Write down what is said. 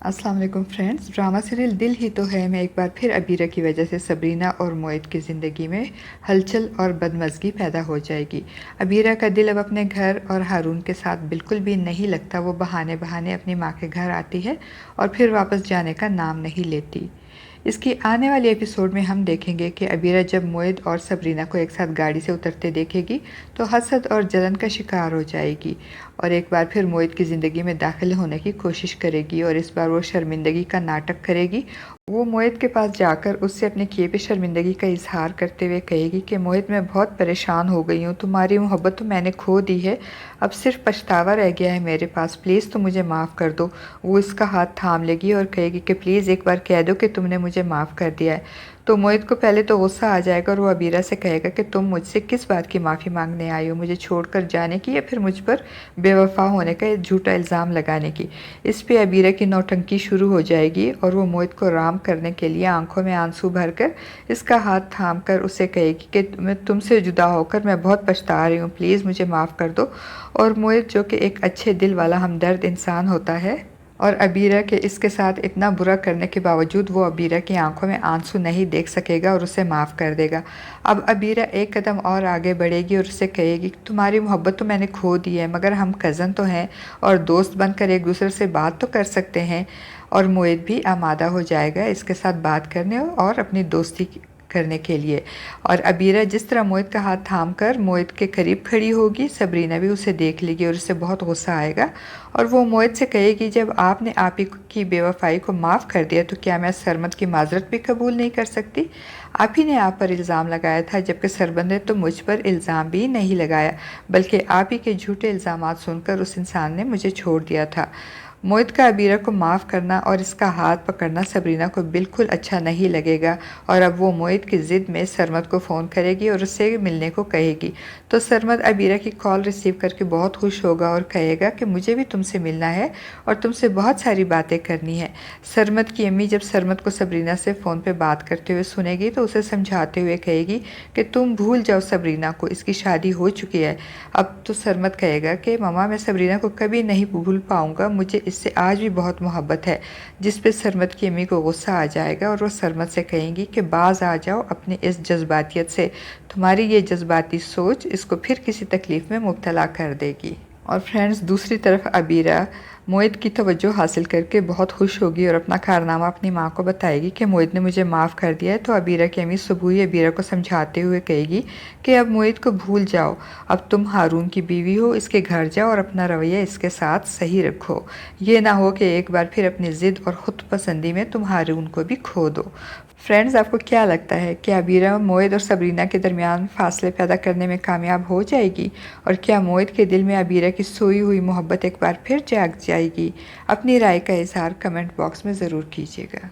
अस्सलाम वालेकुम friends. Drama serial दिल ही तो है में एक बार फिर अबीरा की वजह से सबरीना और मोहित की ज़िंदगी में हलचल और बदमज़गी पैदा हो जाएगी। अबीरा का दिल अब अपने घर और हारून के साथ बिल्कुल भी नहीं लगता। वो बहाने बहाने अपनी माँ के घर आती है और फिर वापस जाने का नाम नहीं लेती। इसकी आने वाली एपिसोड में हम देखेंगे कि अबीरा जब मोहित और सबरीना को एक साथ गाड़ी से उतरते देखेगी तो हसद और जलन का शिकार हो जाएगी और एक बार फिर मोहित की ज़िंदगी में दाखिल होने की कोशिश करेगी और इस बार वो शर्मिंदगी का नाटक करेगी। वो मोहित के पास जाकर उससे अपने किए पे शर्मिंदगी का इजहार करते हुए कहेगी कि मोहित, मैं बहुत परेशान हो गई हूँ, तुम्हारी मोहब्बत तो मैंने खो दी है, अब सिर्फ पछतावा रह गया है मेरे पास, प्लीज़ तुम मुझे माफ़ कर दो। वो इसका हाथ थाम लेगी और कहेगी कि प्लीज़ एक बार कह दो कि तुमने मुझे माफ़ कर दिया है। तो मोहित को पहले तो गुस्सा आ जाएगा और वो अबीरा से कहेगा कि तुम मुझसे किस बात की माफ़ी मांगने आई हो, मुझे छोड़कर जाने की या फिर मुझ पर बेवफा होने का झूठा इल्ज़ाम लगाने की। इस पे अबीरा की नौटंकी शुरू हो जाएगी और वो मोहित को राम करने के लिए आंखों में आंसू भरकर इसका हाथ थाम कर उसे कहेगी कि मैं तुमसे जुदा होकर मैं बहुत पछता रही हूँ, प्लीज़ मुझे माफ़ कर दो। और मोहित, जो कि एक अच्छे दिल वाला हमदर्द इंसान होता है और अबीरा के इसके साथ इतना बुरा करने के बावजूद वो अबीरा की आंखों में आंसू नहीं देख सकेगा और उसे माफ़ कर देगा। अब अबीरा एक कदम और आगे बढ़ेगी और उससे कहेगी, तुम्हारी मोहब्बत तो मैंने खो दी है, मगर हम कज़न तो हैं और दोस्त बनकर एक दूसरे से बात तो कर सकते हैं। और मोहित भी आमादा हो जाएगा इसके साथ बात करने और अपनी दोस्ती करने के लिए। और अबीरा जिस तरह मोहित का हाथ थाम कर मोहित के करीब खड़ी होगी, सबरीना भी उसे देख लेगी और उससे बहुत गुस्सा आएगा और वो मोहित से कहेगी, जब आपने आप ही की बेवफाई को माफ़ कर दिया तो क्या मैं सरमद की माजरत भी कबूल नहीं कर सकती? आप ही ने आप पर इल्ज़ाम लगाया था, जबकि सरबंद ने तो मुझ पर इल्ज़ाम भी नहीं लगाया, बल्कि आप ही के झूठे इल्ज़ामात सुनकर उस इंसान ने मुझे छोड़ दिया था। मोहित का अबीरा को माफ़ करना और इसका हाथ पकड़ना सबरीना को बिल्कुल अच्छा नहीं लगेगा और अब वो मोहित की ज़िद में सरमद को फ़ोन करेगी और उससे मिलने को कहेगी। तो सरमद अबीरा की कॉल रिसीव करके बहुत खुश होगा और कहेगा कि मुझे भी तुमसे मिलना है और तुमसे बहुत सारी बातें करनी है। सरमद की अम्मी जब सरमद को सबरीना से फ़ोन पे बात करते हुए सुनेगी तो उसे समझाते हुए कहेगी कि तुम भूल जाओ सबरीना को, इसकी शादी हो चुकी है। अब तो सरमद कहेगा कि ममा, मैं सबरीना को कभी नहीं भूल पाऊँगा, मुझे इससे आज भी बहुत मोहब्बत है। जिस पे सरमद की अम्मी को गुस्सा आ जाएगा और वो सरमद से कहेंगी कि बाज आ जाओ अपने इस जज्बातियत से, तुम्हारी ये जज्बाती सोच इसको फिर किसी तकलीफ़ में मुब्तला कर देगी। और फ्रेंड्स, दूसरी तरफ अबीरा मोहित की तवज्जो हासिल करके बहुत खुश होगी और अपना कारनामा अपनी माँ को बताएगी कि मोहित ने मुझे माफ़ कर दिया है। तो अबीरा की अम्मी सुबह ही अबीरा को समझाते हुए कहेगी कि अब मोहित को भूल जाओ, अब तुम हारून की बीवी हो, इसके घर जाओ और अपना रवैया इसके साथ सही रखो। ये ना हो कि एक बार फिर अपनी ज़िद और ख़ुद पसंदी में तुम हारून को भी खो दो। फ्रेंड्स, आपको क्या लगता है कि अबीरा मोहित और सबरीना के दरमियान फासले पैदा करने में कामयाब हो जाएगी? और क्या मोहित के दिल में अबीरा की सोई हुई मोहब्बत एक बार फिर जाग जाएगी? अपनी राय का इजहार कमेंट बॉक्स में ज़रूर कीजिएगा।